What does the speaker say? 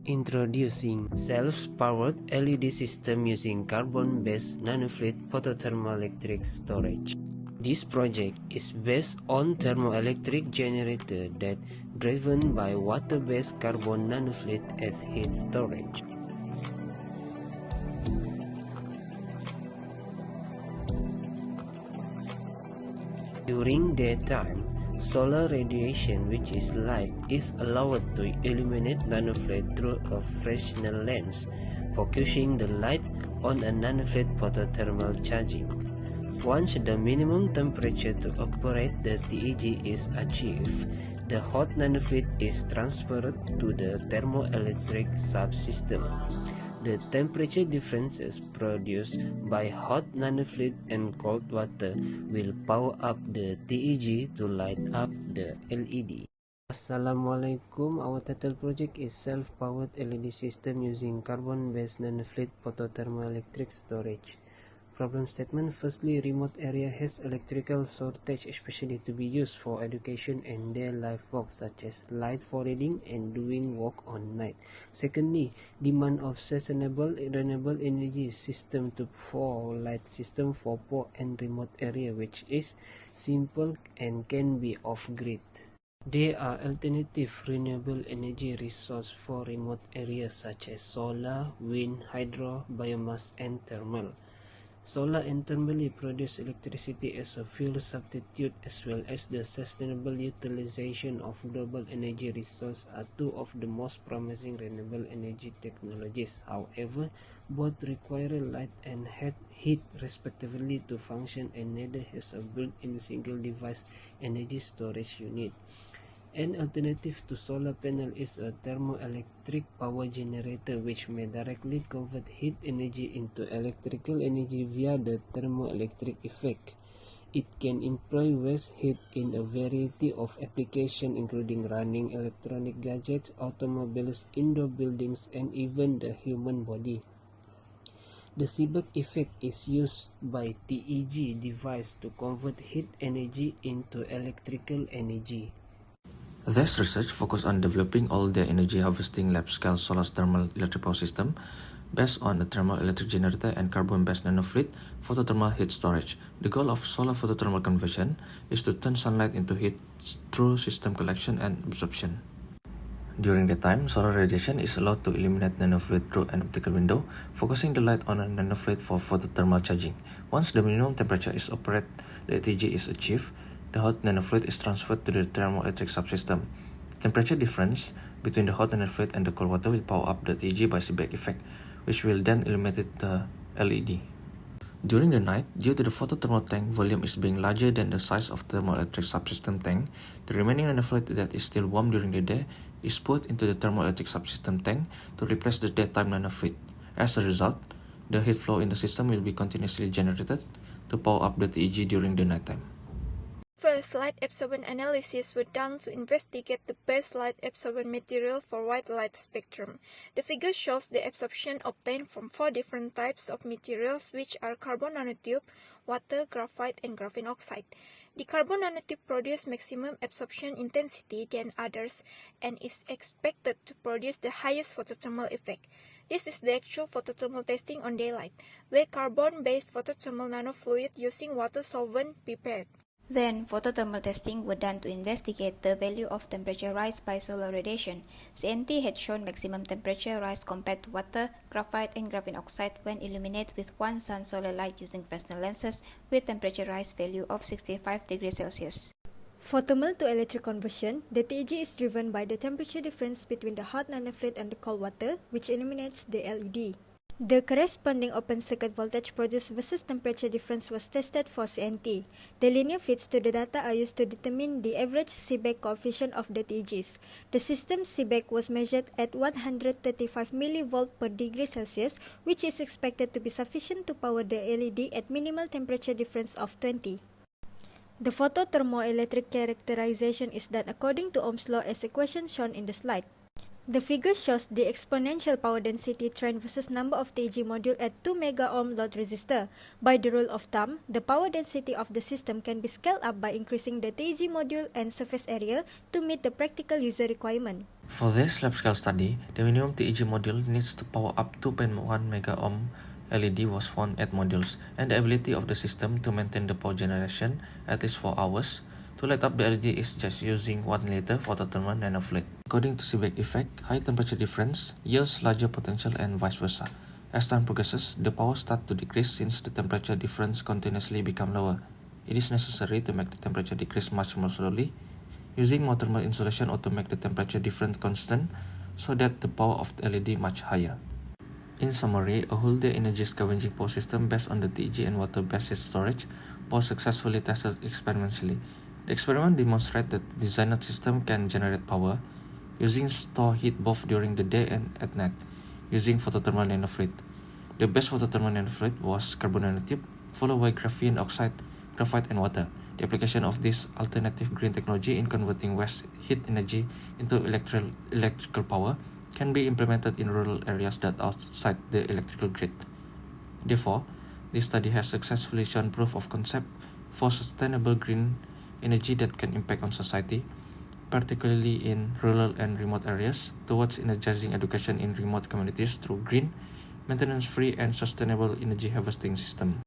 Introducing self-powered LED system using carbon-based nanofluid photothermoelectric storage. This project is based on thermoelectric generator that driven by water-based carbon nanofluid as heat storage. During daytime, solar radiation, which is light, is allowed to illuminate nanofluid through a Fresnel lens, focusing the light on a nanofluid photothermal charging. Once the minimum temperature to operate the TEG is achieved, the hot nanofluid is transferred to the thermoelectric subsystem. The temperature differences produced by hot nanofluid and cold water will power up the TEG to light up the LED. Assalamualaikum. Our title project is self-powered LED system using carbon-based nanofluid photothermoelectric storage. Problem statement. Firstly, remote area has electrical shortage, especially to be used for education and their life work such as light for reading and doing work on night. Secondly, demand of sustainable renewable energy system for light system for poor and remote area, which is simple and can be off-grid. There are alternative renewable energy resources for remote areas such as solar, wind, hydro, biomass, and thermal. Solar and thermally produced electricity as a fuel substitute, as well as the sustainable utilization of global energy resources, are two of the most promising renewable energy technologies. However, both require light and heat respectively to function, and neither has a built-in single-device energy storage unit. An alternative to solar panel is a thermoelectric power generator, which may directly convert heat energy into electrical energy via the thermoelectric effect. It can employ waste heat in a variety of applications, including running electronic gadgets, automobiles, indoor buildings, and even the human body. The Seebeck effect is used by TEG device to convert heat energy into electrical energy. This research focused on developing all-day energy harvesting lab-scale solar thermal electric power system based on a thermoelectric generator and carbon-based nanofluid photothermal heat storage. The goal of solar photothermal conversion is to turn sunlight into heat through system collection and absorption. During daytime, solar radiation is allowed to illuminate nanofluid through an optical window, focusing the light on a nanofluid for photothermal charging. Once the minimum temperature is operated, the TEG is achieved, the hot nanofluid is transferred to the thermoelectric subsystem. Temperature difference between the hot nanofluid and the cold water will power up the TEG by Seebeck effect, which will then illuminate the LED. During the night, due to the photothermal tank volume is being larger than the size of the thermoelectric subsystem tank, the remaining nanofluid that is still warm during the day is put into the thermoelectric subsystem tank to replace the daytime nanofluid. As a result, the heat flow in the system will be continuously generated to power up the TEG during the nighttime. First, light absorbance analysis were done to investigate the best light absorbent material for wide light spectrum. The figure shows the absorption obtained from 4 different types of materials, which are carbon nanotube, water, graphite, and graphene oxide. The carbon nanotube produces maximum absorption intensity than others and is expected to produce the highest photothermal effect. This is the actual photothermal testing on daylight, where carbon-based photothermal nanofluid using water solvent prepared. Then, photothermal testing were done to investigate the value of temperature rise by solar radiation. CNT had shown maximum temperature rise compared to water, graphite, and graphene oxide when illuminated with one sun solar light using Fresnel lenses with temperature rise value of 65 degrees Celsius. For thermal to electric conversion, the TEG is driven by the temperature difference between the hot nanofluid and the cold water, which illuminates the LED. The corresponding open circuit voltage produced versus temperature difference was tested for CNT. The linear fits to the data are used to determine the average Seebeck coefficient of the TEGs. The system's Seebeck was measured at 135 mV per degree Celsius, which is expected to be sufficient to power the LED at minimal temperature difference of 20. The photothermoelectric characterization is done according to Ohm's law as equation shown in the slide. The figure shows the exponential power density trend versus number of TEG module at 2 megaohm load resistor. By the rule of thumb, the power density of the system can be scaled up by increasing the TEG module and surface area to meet the practical user requirement. For this lab-scale study, the minimum TEG module needs to power up 2.1 megaohm LED was found at modules, and the ability of the system to maintain the power generation at least 4 hours to light up the LED is just using 1 liter photothermal nanofluid. According to Seebeck effect, high temperature difference yields larger potential and vice versa. As time progresses, the power starts to decrease since the temperature difference continuously becomes lower. It is necessary to make the temperature decrease much more slowly, using more thermal insulation or to make the temperature difference constant so that the power of the LED much higher. In summary, a whole day energy scavenging power system based on the TEG and water-based heat storage was successfully tested experimentally. The experiment demonstrated that the designed system can generate power using store heat both during the day and at night using photothermal nanofluid. The best photothermal nanofluid was carbon nanotube, followed by graphene oxide, graphite, and water. The application of this alternative green technology in converting waste heat energy into electrical power can be implemented in rural areas that are outside the electrical grid. Therefore, this study has successfully shown proof of concept for sustainable green energy that can impact on society, particularly in rural and remote areas, towards energizing education in remote communities through green, maintenance-free, and sustainable energy harvesting system.